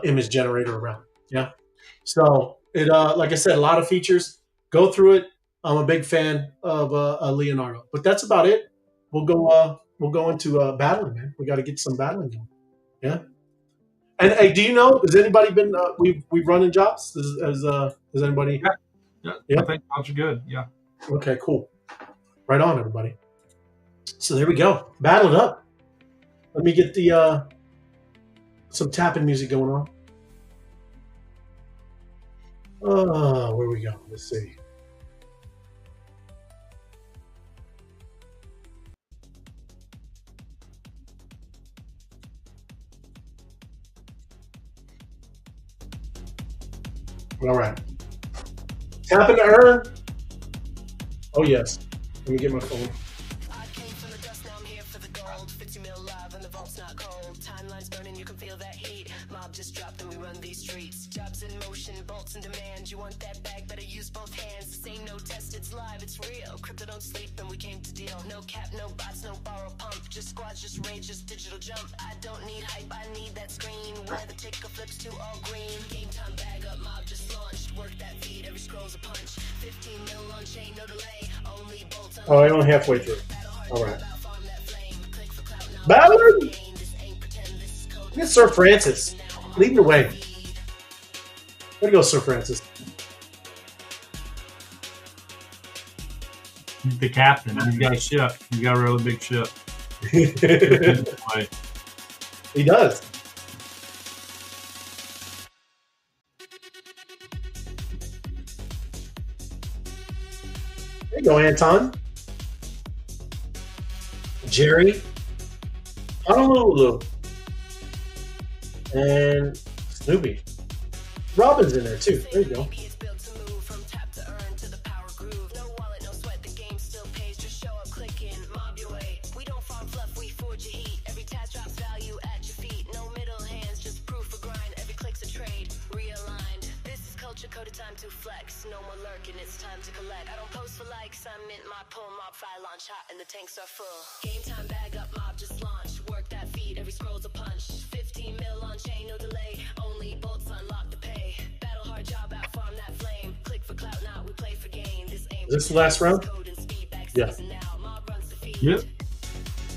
image generator around. Yeah. So it like I said, a lot of features. Go through it. I'm a big fan of Leonardo, but that's about it. We'll go into battling, man. We got to get some battling going. Yeah. And hey, do you know? Has anybody been? We've run in jobs. Has anybody? Yeah. I think jobs are good. Yeah. Okay. Cool. Right on, everybody. So there we go. Battle it up. Let me get the some tapping music going on. Where we go? Let's see. All right. Tapping to earn. Oh yes. Let me get my phone. I came from the dust, now I'm here for the gold. 50 mil live and the vault's not cold. Timeline's burning, you can feel that heat. Mob just dropped and we run these streets. Jobs in motion, bolts in demand. You want that bag, better use both hands. This ain't no test, it's live, it's real. Crypto don't sleep and we came to deal. No cap, no bots, no borrow pump. Just squads, just rage, just digital jump. I don't need hype, I need that screen. Where the ticker flips to all green. Game time bag up, mob just launched. Work that feed, every scroll's a punch. 15 mil on chain, no delay. Only bolts on. Oh, I'm only halfway through. All right. Battling! Look at Sir Francis. Leading the way. Way to go, Sir Francis. He's the captain. He's got a ship. He's got a really big ship. He does. There you go, Anton. Jerry. Honolulu. And Snoopy. Robin's in there too. There you go. Time to flex, no more lurking, it's time to collect. I don't post for likes, I'm in my pull, MOBFI launch hot and the tanks are full. Game time bag up, mob just launched. Work that feed, every scroll's a punch. 15 mil on chain, no delay. Only bolts unlock the pay. Battle hard job out, farm that flame. Click for clout, not we play for game. Is this the last round? Yeah. Yep.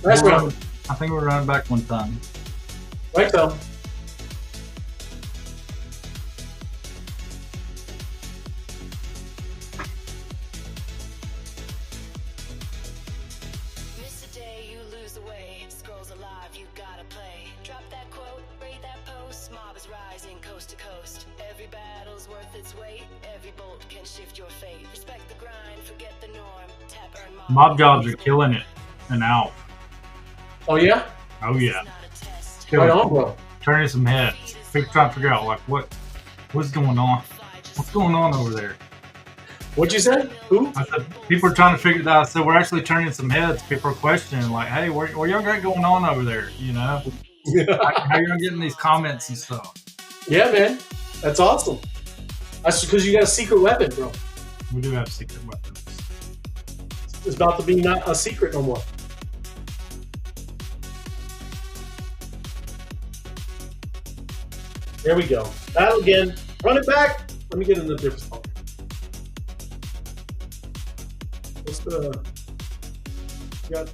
Last round. I think we're running back one time. Right though. Mob jobs are killing it and out. Oh yeah? Oh yeah. Right on, bro. Turning some heads. People trying to figure out like what's going on. What's going on over there? What'd you say? Who? I said people are trying to figure it out. So we're actually turning some heads. People are questioning like, hey, what y'all got going on over there? You know? How y'all getting these comments and stuff? Yeah, man. That's awesome. That's because you got a secret weapon, bro. We do have secret weapons. It's about to be not a secret no more. There we go. Battle again. Run it back. Let me get in the different spot. What's the... Got...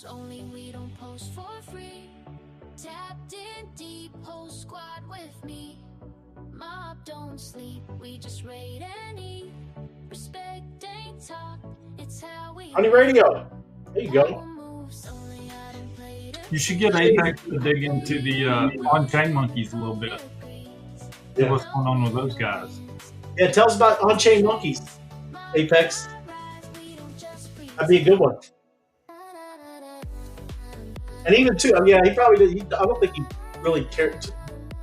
Only we don't post for free. Tapped in deep, whole squad with me. Mob don't sleep, we just raid and eat. Respect ain't talk, it's how we. On your radio. There you go. You should get Apex to dig into the on-chain monkeys a little bit. Yeah. What's going on with those guys? Yeah, tell us about on-chain monkeys. Apex. That'd be a good one. And even too, yeah, he probably did. I don't think he really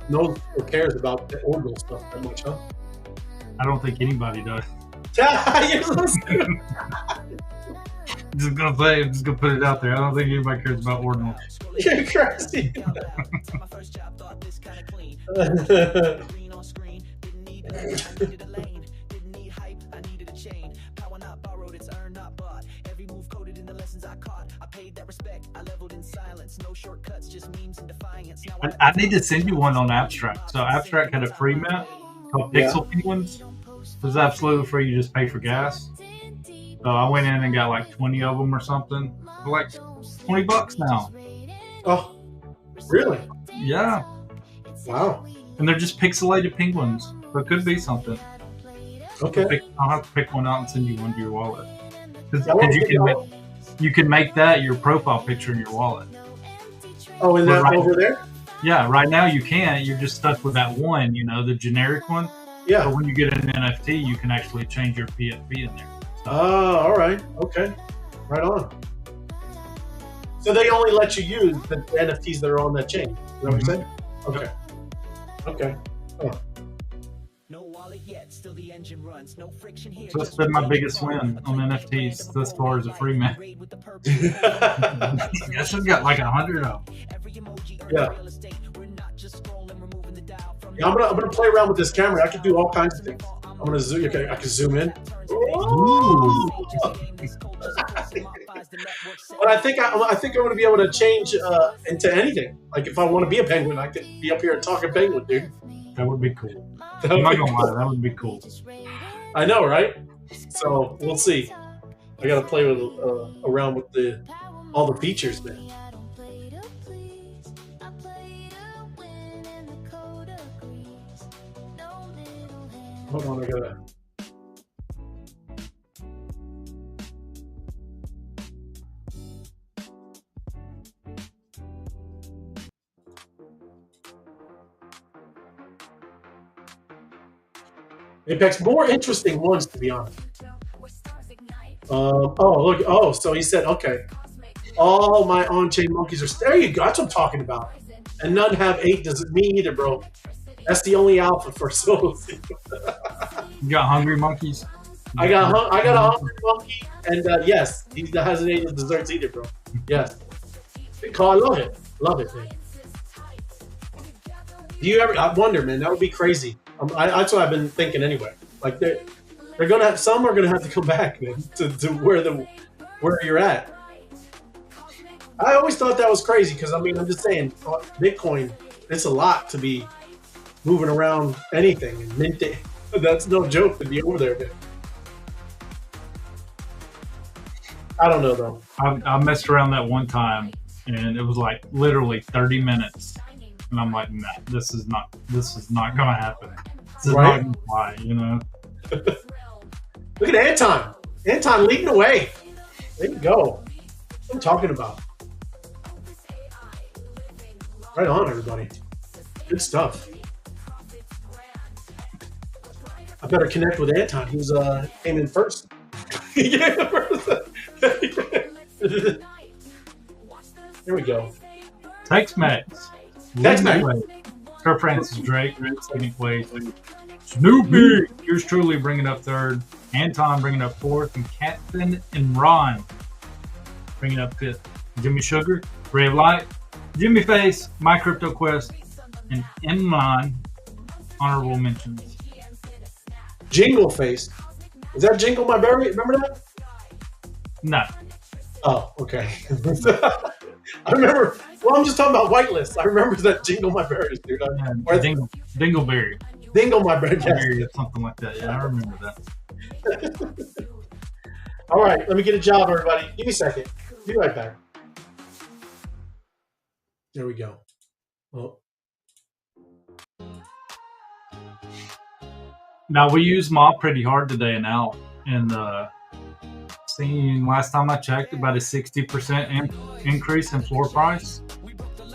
knows or cares about the orbital stuff that much, huh? I don't think anybody does. Just gonna say, I'm just gonna put it out there. I don't think anybody cares about ordinals. You're crazy. My first job thought this kind of clean. Green on screen, didn't need a lane, didn't need hype, I needed a chain. Power not borrowed, it's earned not bought. Every move coded in the lessons I caught. I paid that respect, I leveled in silence. No shortcuts, just memes and defiance. Now I need to send you one on Abstract. So Abstract had a free map called Pixel Penguins. It was absolutely free. You just pay for gas. So I went in and got like 20 of them or something for like $20 now. Oh, really? Yeah. Wow. And they're just pixelated penguins. So it could be something. Okay. I'll have to pick one out and send you one to your wallet. Because That you can make that your profile picture in your wallet. Oh, and But that right- over there? Yeah, right now you can't. You're just stuck with that one, the generic one. Yeah. But when you get an NFT, you can actually change your PFP in there. Oh, all right. Okay. Right on. So they only let you use the NFTs that are on that chain. Is that what you're saying? Okay. Okay. Oh. no wallet yet, still the engine runs. No friction here. So that's been my biggest win on NFTs thus far as a free man. I guess I've got like 100 of them. Yeah. Yeah, I'm gonna play around with this camera. I can do all kinds of things. I'm gonna zoom. Okay, I can zoom in. Ooh. But I think I'm gonna be able to change into anything. Like if I want to be a penguin, I could be up here and talking penguin, dude. That would be cool. I'm not gonna lie, that would be cool. I know, right? So we'll see. I gotta play with around with all the features, man. Hold on, I gotta. Apex, more interesting ones, to be honest. Look. Oh, so he said, okay. All my on-chain monkeys are. There you go. That's what I'm talking about. And none have 8. Doesn't me either, bro. That's the only alpha for souls. You got hungry monkeys? I got a hungry monkey, and yes, he hasn't eaten his desserts either, bro. Yes. I love it. Love it, man. Do you ever? I wonder, man. That would be crazy. That's what I've been thinking anyway. Like they're gonna have some are gonna have to come back, man, to where you're at. I always thought that was crazy because I mean I'm just saying Bitcoin. It's a lot to be moving around anything and minting. That's no joke to be over there, man. I don't know though. I messed around that one time, and it was like literally 30 minutes, and I'm like, nah, this is not gonna happen. This is Right? not gonna fly, Look at Anton. Anton leading the way. There you go. What I'm talking about. Right on, everybody. Good stuff. I better connect with Anton. He's came in first. Here we go. Tex-Mex. Tex-Mex. Sir Francis Drake, second place. Snoopy, yours truly bringing up third. Anton bringing up fourth, and Captain and Ron bringing up fifth. Jimmy Sugar, Ray of Light, Jimmy Face, My Crypto Quest, and Inline honorable mentions. Jingle Face. Is that Jingle My Berry? Remember that? No, Oh, okay. I remember. Well, I'm just talking about whitelist. I remember that Jingle My Berries, dude. Dingleberry. Dingle My Berries. Yes. Or something like that. Yeah, I remember that. All right, let me get a job, everybody. Give me a second. Be right back. There we go. Oh. Now we use mob pretty hard today and out, and seeing last time I checked about a 60% increase in floor price,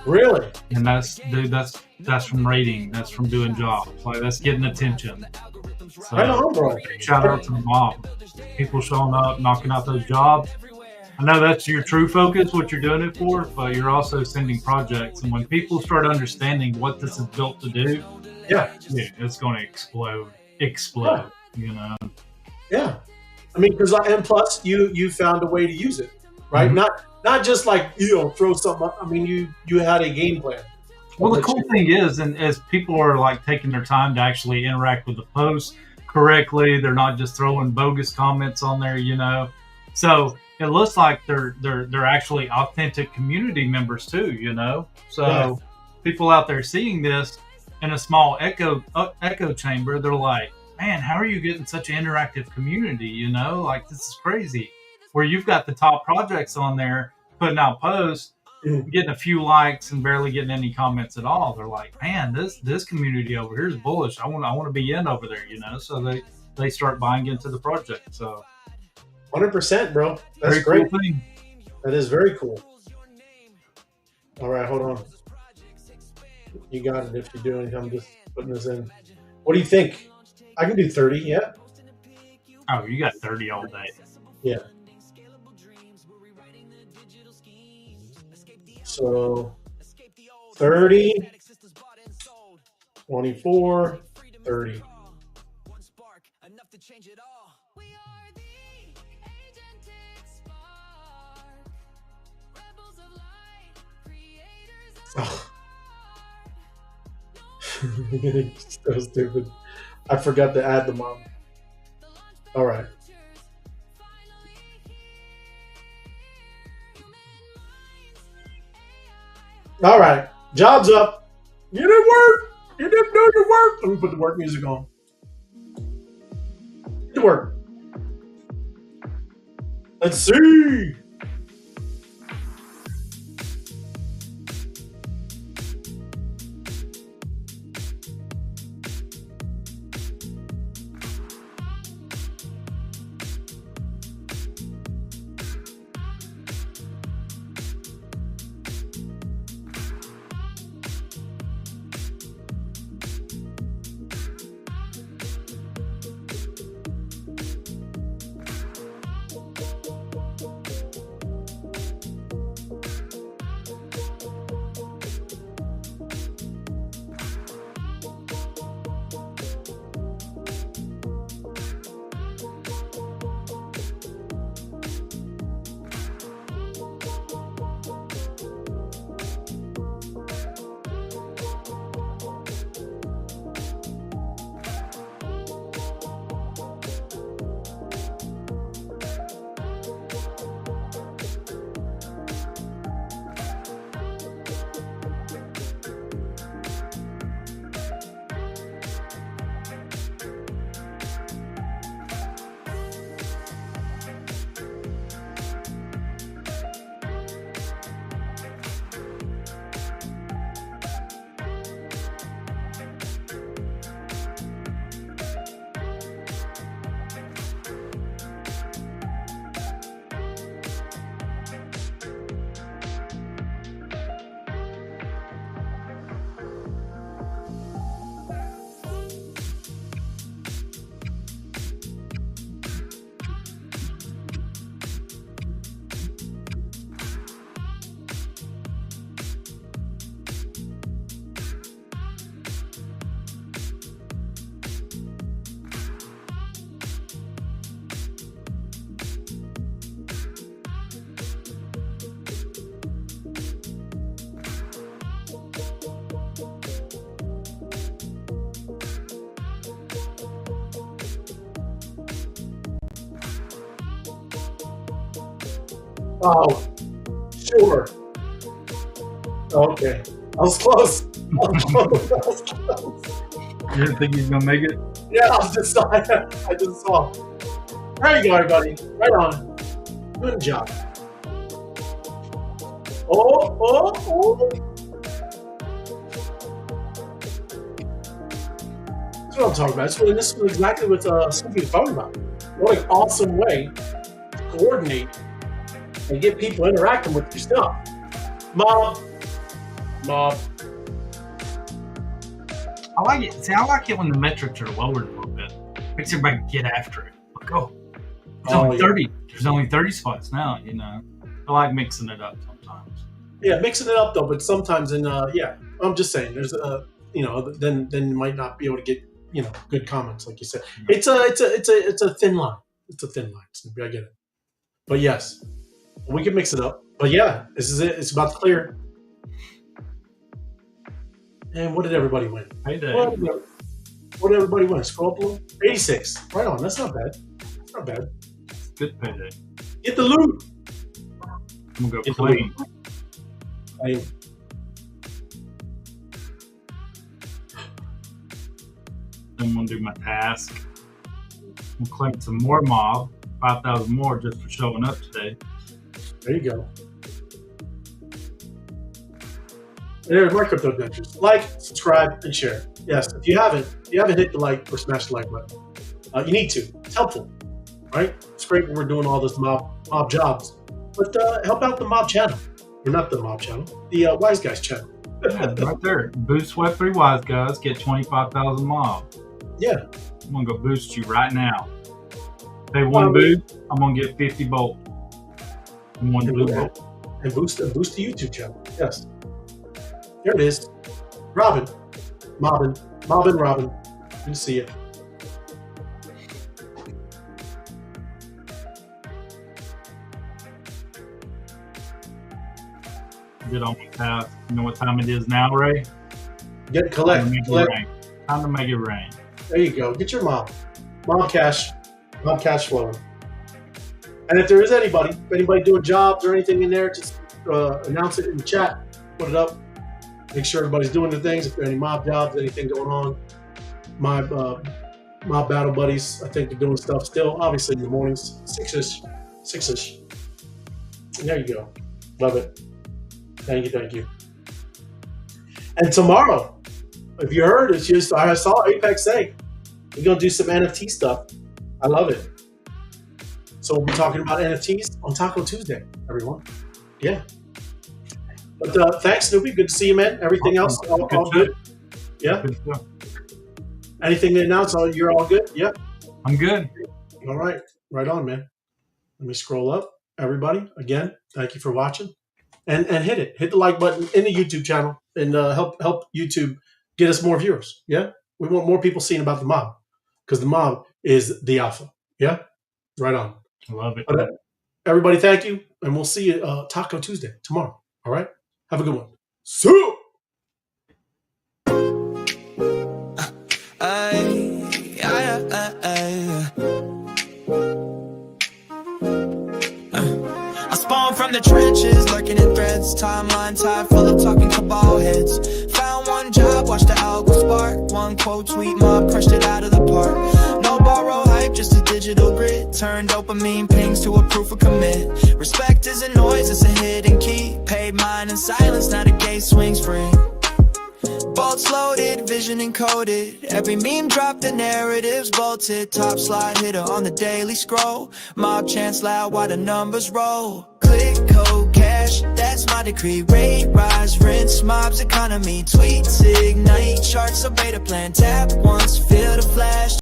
Really? and that's from rating, that's from doing jobs, like that's getting attention. So Right on, bro. shout out to the mob, people showing up, knocking out those jobs. I know that's your true focus, what you're doing it for, but you're also sending projects, and when people start understanding what this is built to do, Yeah. it's going to explode. Yeah. I mean, because and plus you found a way to use it, right? Mhm. Not just like throw something up. I mean, you had a game plan. Well, the cool thing is, and as people are like taking their time to actually interact with the post correctly, they're not just throwing bogus comments on there, So it looks like they're actually authentic community members too, So Yeah. people out there seeing this in a small echo chamber, they're like, man, how are you getting such an interactive community? Like this is crazy. Where you've got the top projects on there putting out posts, getting a few likes and barely getting any comments at all. They're like, man, this community over here is bullish. I want to be in over there, So they start buying into the project. So 100%, bro. That's very great. cool thing. That is very cool. All right, hold on. You got it if you're doing it. I'm just putting this in. What do you think? I can do 30, yeah? Oh, you got 30 all day. Yeah. So 30, 24, 30. Oh. So stupid. I forgot to add the mom. All right. All right. Job's up. You didn't work. You didn't do your work. Let me put the work music on. Get to work. Let's see. Oh, sure. Okay. I was close. I was close. You didn't think he's gonna make it? Yeah, I just saw. There you go, everybody. Right on. Good job. Oh. That's what I'm talking about. This is exactly what Snoopy was talking about. What an awesome way to coordinate and get people interacting with your stuff. Mob. I like it. See, I like it when the metrics are lowered a little bit. Makes everybody get after it. Like, there's only 30. There's only 30 spots now. I like mixing it up sometimes. Yeah, mixing it up though, but sometimes I'm just saying there's then you might not be able to get good comments like you said. It's a thin line. It's a thin line, Snoopy. I get it. But yes, we can mix it up. But yeah, this is it. It's about to clear. And what did everybody win? Payday. What did everybody win? Scroll up a little. 86. Right on. That's not bad. That's not bad. Good payday. Get the loot. I'm gonna go Get the clean. loot. I'm gonna do my task. I'm gonna claim some more mob, 5,000 more just for showing up today. There you go. There's my crypto adventures. Like, subscribe, and share. Yes, if you haven't hit the like or smash the like button, you need to. It's helpful, right? It's great when we're doing all this mob jobs, but help out the mob channel. Or not the mob channel, the Wise Guys channel. Yeah, right there. Boost Web3 Wise Guys, get 25,000 mob. Yeah. I'm gonna go boost you right now. Pay one boost, I'm gonna get 50 bolt. And one blue bolt. And boost the YouTube channel. Yes. There it is. Robin. Robin. Good to see you. Get on my task. You know what time it is now, Ray? Collect. Time to make it rain. There you go. Get your mob cash flowing. And if there is anybody doing jobs or anything in there, just announce it in the chat. Put it up. Make sure everybody's doing their things. If there are any mob jobs, anything going on, my mob battle buddies, I think they're doing stuff still. Obviously in the mornings, 6ish. There you go. Love it. Thank you. And tomorrow, if you heard, it's just I saw Apex say we're gonna do some NFT stuff. I love it. So we'll be talking about NFTs on Taco Tuesday, everyone. Yeah. But thanks, Snoopy. Good to see you, man. Everything else, all good? Yeah? Good stuff. Anything to announce? You're all good? Yeah? I'm good. All right. Right on, man. Let me scroll up. Everybody, again, thank you for watching. And hit it. Hit the like button in the YouTube channel and help YouTube get us more viewers. Yeah? We want more people seeing about the mob because the mob is the alpha. Yeah? Right on. I love it. Everybody, thank you. And we'll see you Taco Tuesday tomorrow. All right? Have a good one. So. I spawned from the trenches, lurking in threads. Timeline tied full of talking cabal heads. Found one job, watched the algo spark. One quote tweet mob, crushed it out of the park. No borrow hype, just a digital grid. Turned dopamine pings to a proof of commit. Respect isn't noise, it's a hidden key. Paid mine in silence, now the gate swings free. Bolts loaded, vision encoded. Every meme dropped, the narrative's bolted. Top slide hitter on the daily scroll. Mob chants loud while the numbers roll. Click, code, cash, that's my decree. Rate, rise, rinse, mob's economy. Tweets, ignite, charts, a beta plan. Tap once, feel the flash.